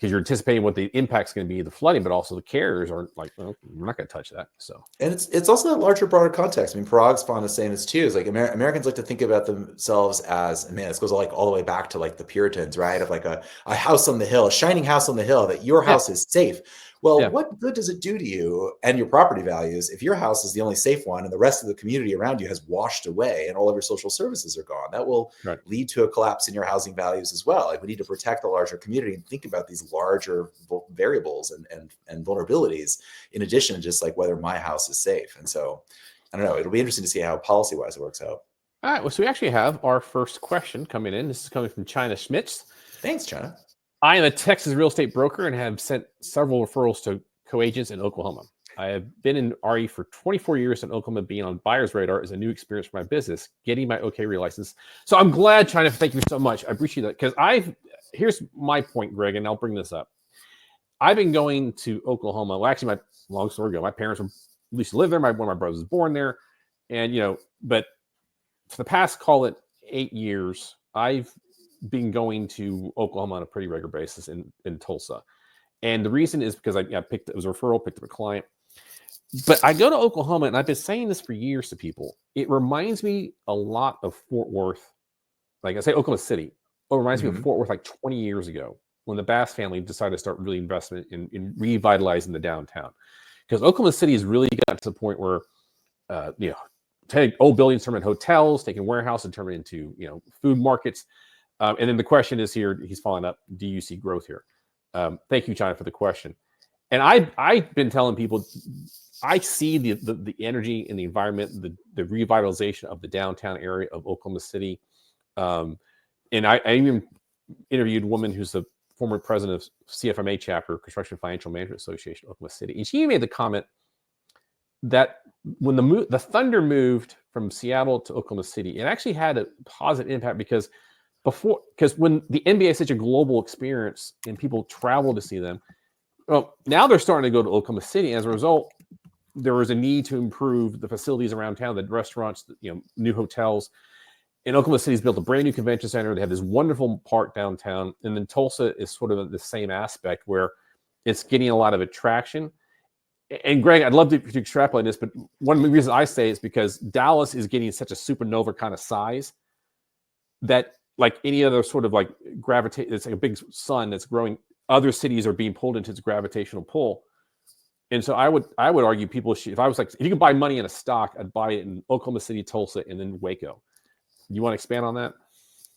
you're anticipating what the impact's going to be, the flooding, but also the carriers are like, well, we're not going to touch that. So, and it's also that larger, broader context. I mean, Parag's fond of saying this too, is like Americans like to think about themselves as, man, this goes like all the way back to like the Puritans, right? Of like a house on the hill, a shining house on the hill, that your house is safe. Well, what good does it do to you and your property values if your house is the only safe one and the rest of the community around you has washed away and all of your social services are gone? That will lead to a collapse in your housing values as well. Like we need to protect the larger community and think about these larger variables and vulnerabilities in addition to just like whether my house is safe. And so, I don't know, it'll be interesting to see how policy-wise it works out. All right, well, so we actually have our first question coming in. This is coming from China Schmitz. Thanks, China. I am a Texas real estate broker and have sent several referrals to co-agents in Oklahoma. I have been in RE for 24 years, and Oklahoma being on buyer's radar is a new experience for my business, getting my OKRE license. So I'm glad, China, thank you so much. I appreciate that, because here's my point, Greg, and I'll bring this up. I've been going to Oklahoma. Well, actually, long story ago, my parents used to live there. One of my brothers was born there. And, but for the past, call it 8 years, I've been going to Oklahoma on a pretty regular basis in Tulsa. And the reason is because it was a referral, picked up a client. But I go to Oklahoma, and I've been saying this for years to people. It reminds me a lot of Fort Worth. Like I say, Oklahoma City. It reminds me of Fort Worth like 20 years ago when the Bass family decided to start really investment in revitalizing the downtown. Because Oklahoma City has really got to the point where, take old buildings, turn them into hotels, taking warehouses and turn them into, food markets. And then the question is here, he's following up, do you see growth here? Thank you, China, for the question. And I've been telling people, I see the energy in the environment, the revitalization of the downtown area of Oklahoma City. And I even interviewed a woman who's the former president of CFMA chapter, Construction Financial Management Association, Oklahoma City. And she made the comment that when the Thunder moved from Seattle to Oklahoma City, it actually had a positive impact because when the NBA is such a global experience and people travel to see them, well, now they're starting to go to Oklahoma City. As a result, there was a need to improve the facilities around town, the restaurants, new hotels. And Oklahoma City's built a brand new convention center. They have this wonderful park downtown. And then Tulsa is sort of the same aspect where it's getting a lot of attraction. And Greg, I'd love to extrapolate this, but one of the reasons I say is because Dallas is getting such a supernova kind of size that, like any other sort of like gravitate, it's like a big sun that's growing. Other cities are being pulled into its gravitational pull. And so I would argue people should, if you could buy money in a stock, I'd buy it in Oklahoma City, Tulsa, and then Waco. You want to expand on that?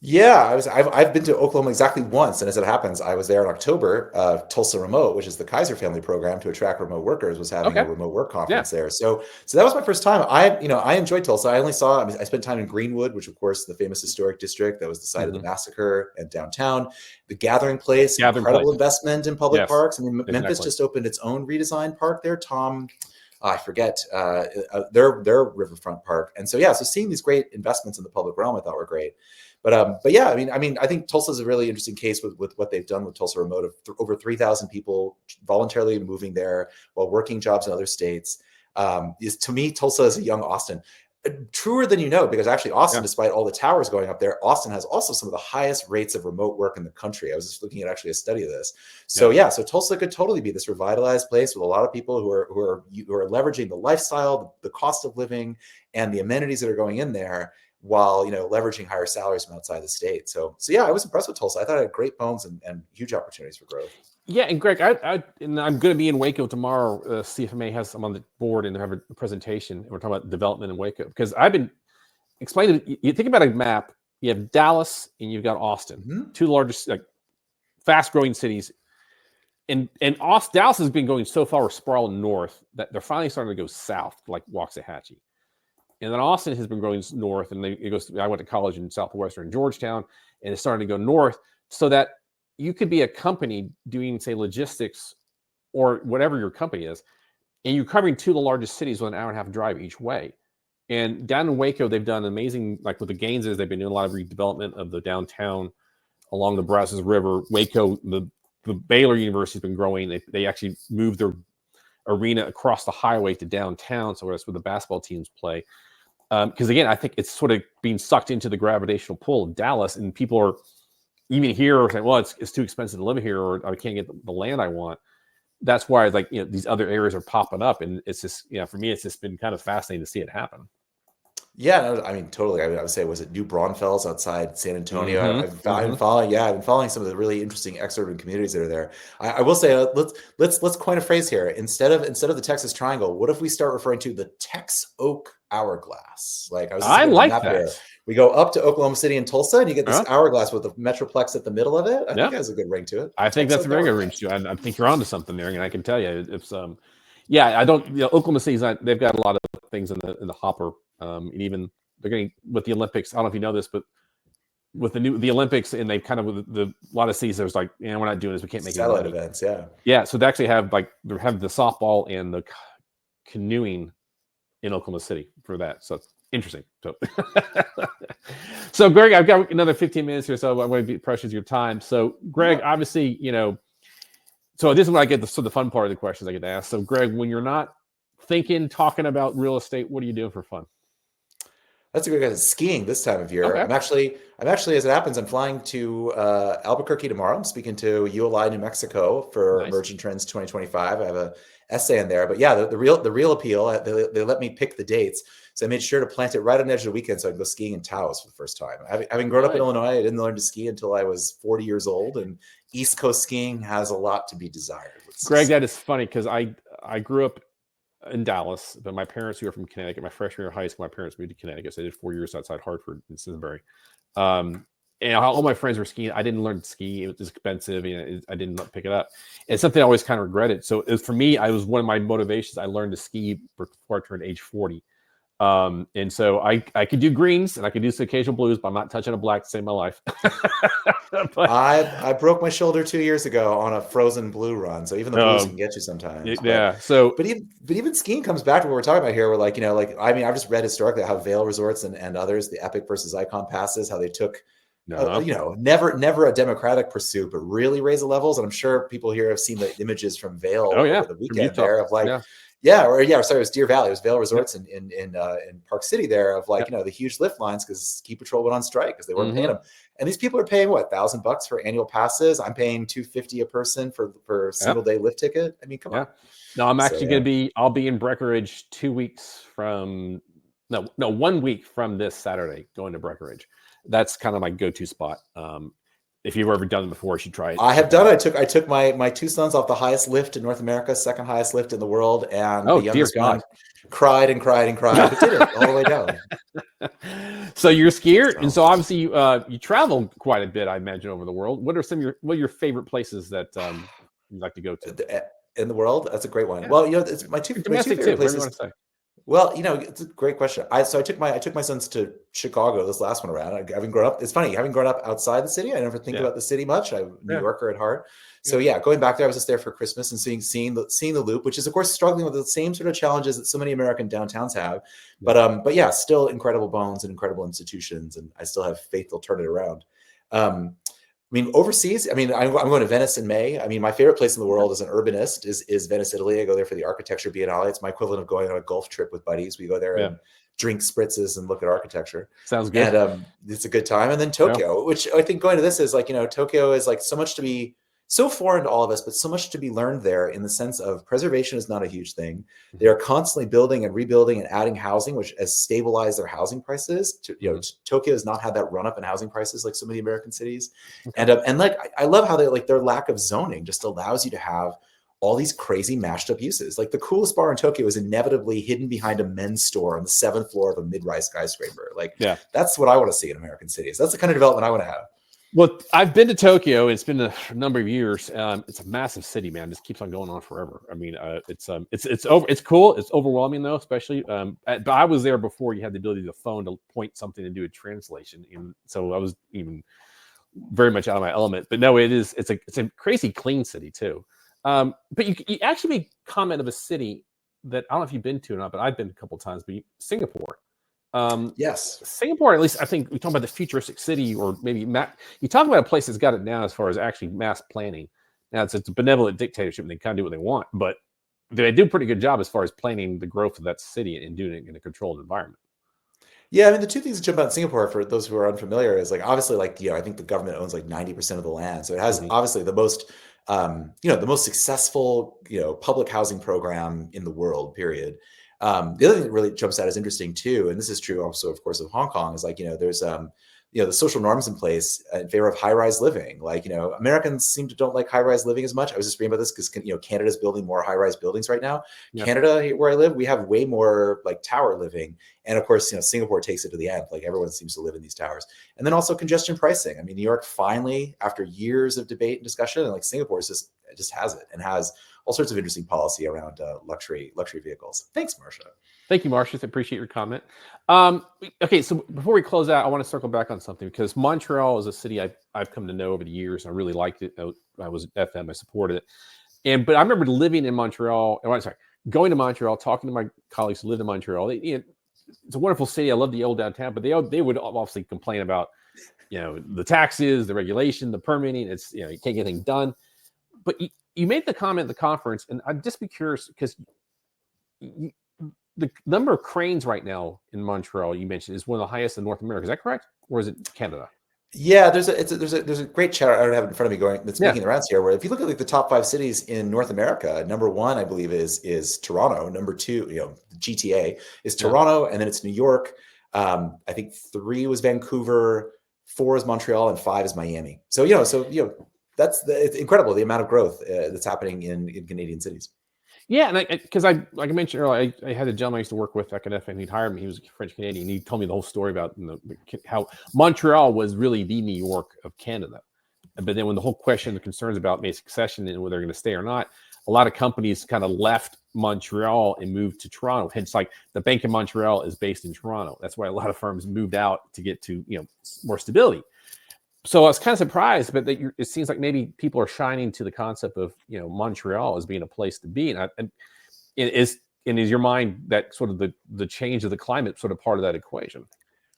Yeah, I've been to Oklahoma exactly once, and as it happens, I was there in October. Tulsa Remote, which is the Kaiser family program to attract remote workers, was having a remote work conference there. So that was my first time. I enjoyed Tulsa. I spent time in Greenwood, which of course the famous historic district that was the site of the massacre, and downtown, the Gathering Place, incredible investment in public parks. I mean, Memphis just opened its own redesigned park there. I forget their riverfront park, and so seeing these great investments in the public realm, I thought were great. But yeah, I think Tulsa is a really interesting case with what they've done with Tulsa Remote of over 3,000 people voluntarily moving there while working jobs in other states. To me, Tulsa is a young Austin. Truer than you know, because actually Austin, despite all the towers going up there, Austin has also some of the highest rates of remote work in the country. I was just looking at actually a study of this. So so Tulsa could totally be this revitalized place with a lot of people who are leveraging the lifestyle, the cost of living, and the amenities that are going in there, while leveraging higher salaries from outside the state. So yeah, I was impressed with Tulsa. I thought it had great bones and huge opportunities for growth. Yeah, and Greg, I'm going to be in Waco tomorrow. CFMA has some on the board and they have a presentation. And we're talking about development in Waco because I've been explaining. You think about a map. You have Dallas and you've got Austin, two largest, fast-growing cities. And Dallas has been going so far sprawling north that they're finally starting to go south, like Waxahachie. And then Austin has been growing north, and I went to college in southwestern Georgetown, and it's starting to go north so that you could be a company doing, say, logistics or whatever your company is, and you're covering two of the largest cities with an hour and a half drive each way. And down in Waco, they've done amazing, like with the Gaineses, they've been doing a lot of redevelopment of the downtown along the Brazos River. Waco, the Baylor University has been growing. They actually moved their arena across the highway to downtown, so that's where the basketball teams play. Because again, I think it's sort of being sucked into the gravitational pull of Dallas, and people are even here saying, "Well, it's too expensive to live here, or I can't get the land I want." That's why, these other areas are popping up, and it's just, for me, it's just been kind of fascinating to see it happen. Yeah, no, I mean, totally. I would say, was it New Braunfels outside San Antonio? I've been following some of the really interesting exurban communities that are there. I will say, let's coin a phrase here. Instead of the Texas Triangle, what if we start referring to the Tex Oak Hourglass? I like that. Here. We go up to Oklahoma City and Tulsa, and you get this hourglass with the Metroplex at the middle of it. I think it has a good ring to it. I think that's a very good ring to it. I think you're onto something there, and I can tell you, it's I don't. Oklahoma City's they've got a lot of things in the hopper. And even they're getting with the Olympics. I don't know if you know this, but with the Olympics, and they kind of a lot of cities, there's we're not doing this. We can't make satellite events. Yeah. So they actually have they have the softball and the canoeing in Oklahoma City for that. So it's interesting. So Greg, I've got another 15 minutes here, so I'm going to be precious of your time. So Greg, obviously, so this is when I get the fun part of the questions I get to ask. So Greg, when you're not talking about real estate, what are you doing for fun? That's a good guess. Skiing this time of year. Okay, I'm actually, as it happens, I'm flying to Albuquerque tomorrow. I'm speaking to ULI New Mexico for nice. Emerging Trends 2025. I have a essay in there, but yeah, the real appeal. They let me pick the dates, so I made sure to plant it right on the edge of the weekend, so I can go skiing in Taos for the first time. Having grown up in Good. Illinois, I didn't learn to ski until I was 40 years old, and East Coast skiing has a lot to be desired. Let's Greg, just say. that is funny because I grew up in Dallas, but my parents who are from Connecticut, my freshman year of high school, my parents moved to Connecticut. So I did 4 years outside Hartford in Simsbury. And all my friends were skiing. I didn't learn to ski. It was expensive. I didn't pick it up. It's something I always kind of regretted. So for me, I was one of my motivations. I learned to ski before I turned age 40. And so I could do greens and I could do some occasional blues, but I'm not touching a black to save my life. But, I broke my shoulder 2 years ago on a frozen blue run, so even the blues can get you sometimes. yeah. So But even skiing comes back to what we're talking about here. We're like, I mean, I've just read historically how Vail Resorts and others, the Epic versus Icon passes, how they took, never a democratic pursuit, but really raise the levels. And I'm sure people here have seen the images from Vail Oh, yeah, over the from weekend Utah. there of like, Yeah. sorry, it was Deer Valley. It was Vail Resorts in Park City there of like, the huge lift lines because Ski Patrol went on strike because they weren't paying them. And these people are paying what, $1,000 for annual passes. I'm paying $250 a person for a single day lift ticket. I mean, come on. No, I'm actually I'll be in Breckenridge 2 weeks from, no, 1 week from this Saturday going to Breckenridge. That's kind of my go-to spot. If you've ever done it before, you should try it. I have done it. I took my two sons off the highest lift in North America, second highest lift in the world, and the youngest one cried and cried and cried, but did it all the way down. So you're a skier, and so obviously you travel quite a bit, I imagine, over the world. What are your favorite places that you'd like to go to in the world? That's a great one. Yeah. Well, it's my two favorite places. You want to say? Well, it's a great question. I took my sons to Chicago this last one around. Having grown up, it's funny, having grown up outside the city, I never think about the city much. I'm a New Yorker at heart. So going back there, I was just there for Christmas and seeing the Loop, which is of course struggling with the same sort of challenges that so many American downtowns have. But yeah, still incredible bones and incredible institutions, and I still have faith they'll turn it around. I mean, overseas, I mean, I'm going to Venice in May. I mean, my favorite place in the world as an urbanist is Venice, Italy. I go there for the Architecture Biennale. It's my equivalent of going on a golf trip with buddies. We go there and drink spritzes and look at architecture. Sounds good. And it's a good time. And then Tokyo, which I think going to this is like, Tokyo is like so much to be so foreign to all of us, but so much to be learned there in the sense of preservation is not a huge thing. They are constantly building and rebuilding and adding housing, which has stabilized their housing prices. Tokyo has not had that run up in housing prices like so many American cities. And like, I love how their lack of zoning just allows you to have all these crazy mashed up uses. Like the coolest bar in Tokyo is inevitably hidden behind a men's store on the 7th floor of a mid-rise skyscraper. Like that's what I want to see in American cities. That's the kind of development I want to have. Well, I've been to Tokyo. It's been a number of years. It's a massive city, man. It just keeps on going on forever. I mean, it's cool. It's overwhelming though, especially. But I was there before you had the ability to phone to point something and do a translation, and so I was even very much out of my element. But no, it's a crazy clean city too. But you actually made comment of a city that I don't know if you've been to or not, but I've been a couple of times. But Singapore. Yes, Singapore, at least I think we talk about the futuristic city, or maybe you talk about a place that's got it down as far as actually mass planning. Now it's a benevolent dictatorship and they kind of do what they want, but they do a pretty good job as far as planning the growth of that city and doing it in a controlled environment. Yeah, I mean, the two things that jump out in Singapore for those who are unfamiliar is like obviously like I think the government owns like 90% of the land, so it has obviously the most the most successful public housing program in the world. Period. The other thing that really jumps out as interesting too, and this is true also, of course, of Hong Kong, is like, there's, the social norms in place in favor of high-rise living. Like, Americans don't like high-rise living as much. I was just reading about this because, Canada's building more high-rise buildings right now. Yeah. Canada, where I live, we have way more like tower living. And of course, Singapore takes it to the end. Like everyone seems to live in these towers. And then also congestion pricing. I mean, New York finally, after years of debate and discussion, and like Singapore just has it and has all sorts of interesting policy around luxury vehicles. Thanks, Marcia. Thank you, Marcia. I appreciate your comment. Okay, so before we close out, I want to circle back on something because Montreal is a city I've come to know over the years. I really liked it. I was at FM. I supported it. But I remember living in Montreal. Going to Montreal, talking to my colleagues who lived in Montreal. It's a wonderful city. I love the old downtown, but they would obviously complain about the taxes, the regulation, the permitting. It's you can't get anything done. But you made the comment at the conference, and I'd just be curious because the number of cranes right now in Montreal, you mentioned, is one of the highest in North America. Is that correct? Or is it Canada? Yeah, there's a great chart I don't have in front of me going that's Yeah. making the rounds here. Where if you look at like the top 5 cities in North America, number one I believe is Toronto. Number two, GTA is Yeah. Toronto, and then it's New York. I think 3 was Vancouver, 4 is Montreal, and 5 is Miami. So it's incredible the amount of growth that's happening in Canadian cities. Yeah, and because like I mentioned earlier, I had a gentleman I used to work with back in FN, and he'd hired me. He was French Canadian. And he told me the whole story about how Montreal was really the New York of Canada. But then when the whole question, the concerns about May succession and whether they're going to stay or not, a lot of companies kind of left Montreal and moved to Toronto. Hence, like the Bank of Montreal is based in Toronto. That's why a lot of firms moved out to get to more stability. So I was kind of surprised, but it seems like maybe people are shining to the concept of Montreal as being a place to be, and is your mind that sort of the change of the climate sort of part of that equation?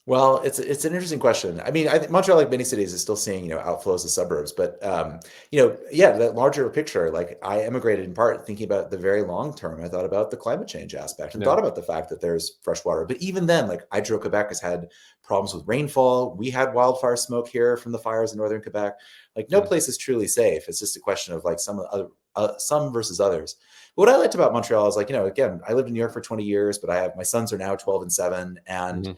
Well, it's an interesting question. I mean, I think Montreal, like many cities, is still seeing outflows of suburbs, but yeah, that larger picture. Like I emigrated in part thinking about the very long term. I thought about the climate change aspect and thought about the fact that there's fresh water. But even then, like Hydro-Quebec has had problems with rainfall. We had wildfire smoke here from the fires in northern Quebec. Like no place is truly safe. It's just a question of like some versus others. But what I liked about Montreal is like again, I lived in New York for 20 years, but my sons are now 12 and 7, and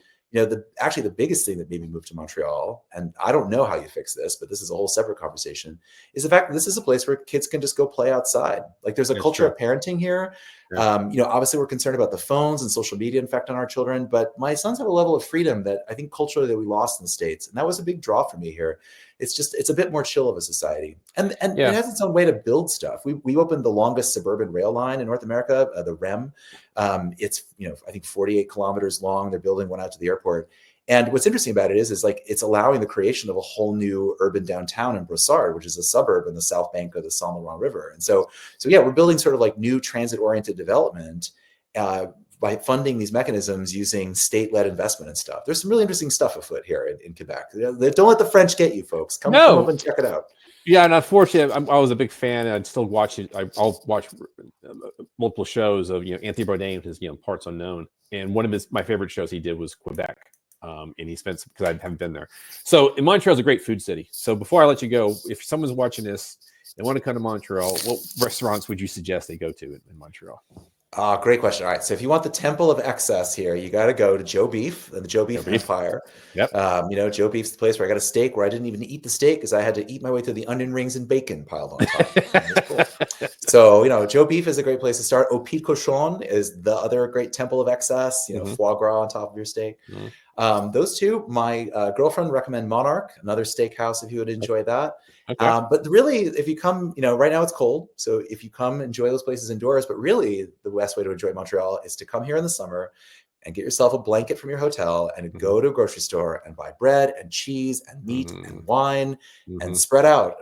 actually the biggest thing that made me move to Montreal, and I don't know how you fix this, but this is a whole separate conversation, is the fact that this is a place where kids can just go play outside. Like there's a culture of parenting here. Obviously we're concerned about the phones and social media effect on our children, but my sons have a level of freedom that I think culturally that we lost in the States. And that was a big draw for me here. It's a bit more chill of a society. And it has its own way to build stuff. We opened the longest suburban rail line in North America, the REM. It's, I think 48 kilometers long. They're building one out to the airport. And what's interesting about it is like it's allowing the creation of a whole new urban downtown in Brossard, which is a suburb in the south bank of the Saint Laurent River. And so yeah, we're building sort of like new transit-oriented development by funding these mechanisms using state-led investment and stuff. There's some really interesting stuff afoot here in Quebec. Don't let the French get you, folks. Come up and check it out. Yeah, and unfortunately, I was a big fan. And I'd still watch it. I'll watch multiple shows of Anthony Bourdain with his Parts Unknown, and one of my favorite shows he did was Quebec. And he spent, because I haven't been there. So in Montreal is a great food city. So before I let you go, if someone's watching this and want to come to Montreal, what restaurants would you suggest they go to in Montreal? Great question. All right. So if you want the temple of excess here, you got to go to Joe Beef and the Joe Beef Empire. Yep. Joe Beef's the place where I got a steak where I didn't even eat the steak because I had to eat my way through the onion rings and bacon piled on top. Cool. So, Joe Beef is a great place to start. Au Pied Cochon is the other great temple of excess, foie gras on top of your steak. Those two, my girlfriend recommend Monarch, another steakhouse if you would enjoy that. Okay. But really, if you come, right now it's cold. So if you come, enjoy those places indoors. But really, the best way to enjoy Montreal is to come here in the summer and get yourself a blanket from your hotel and go to a grocery store and buy bread and cheese and meat and wine and spread out.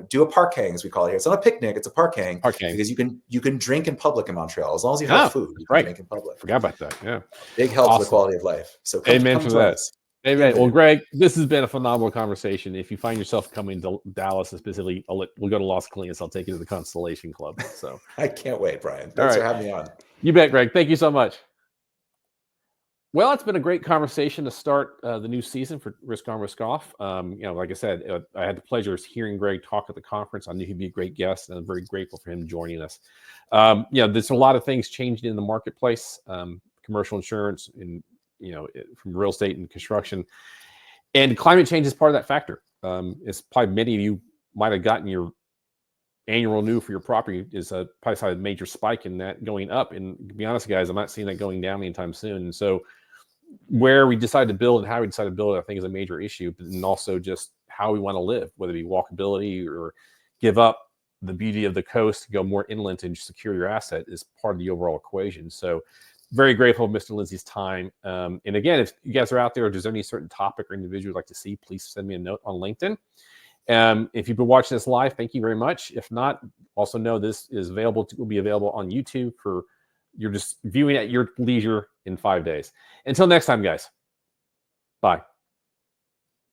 Do a parking, as we call it here. It's not a picnic; it's a parking. Because you can drink in public in Montreal as long as you have food. You can drink in public. Forgot about that. Yeah, big help to the quality of life. So amen for that. Amen. Well, Greg, this has been a phenomenal conversation. If you find yourself coming to Dallas, specifically, we'll go to Las Colinas. I'll take you to the Constellation Club. So I can't wait, Brian. Thanks for having me on. You bet, Greg. Thank you so much. Well, it's been a great conversation to start the new season for Risk On, Risk Off. Like I said, I had the pleasure of hearing Greg talk at the conference. I knew he'd be a great guest, and I'm very grateful for him joining us. There's a lot of things changing in the marketplace, commercial insurance, and from real estate and construction, and climate change is part of that factor. It's probably many of you might have gotten your annual renew for your property is probably saw a major spike in that going up. And to be honest, guys, I'm not seeing that going down anytime soon. And so where we decide to build and how we decide to build it, I think is a major issue, and also just how we want to live, whether it be walkability or give up the beauty of the coast to go more inland and secure your asset is part of the overall equation. So very grateful for Mr. Lindsay's time. And again, if you guys are out there, or there's any certain topic or individual you'd like to see, please send me a note on LinkedIn. If you've been watching this live, thank you very much. If not, also know this is will be available on YouTube for you're just viewing at your leisure in 5 days. Until next time, guys. Bye.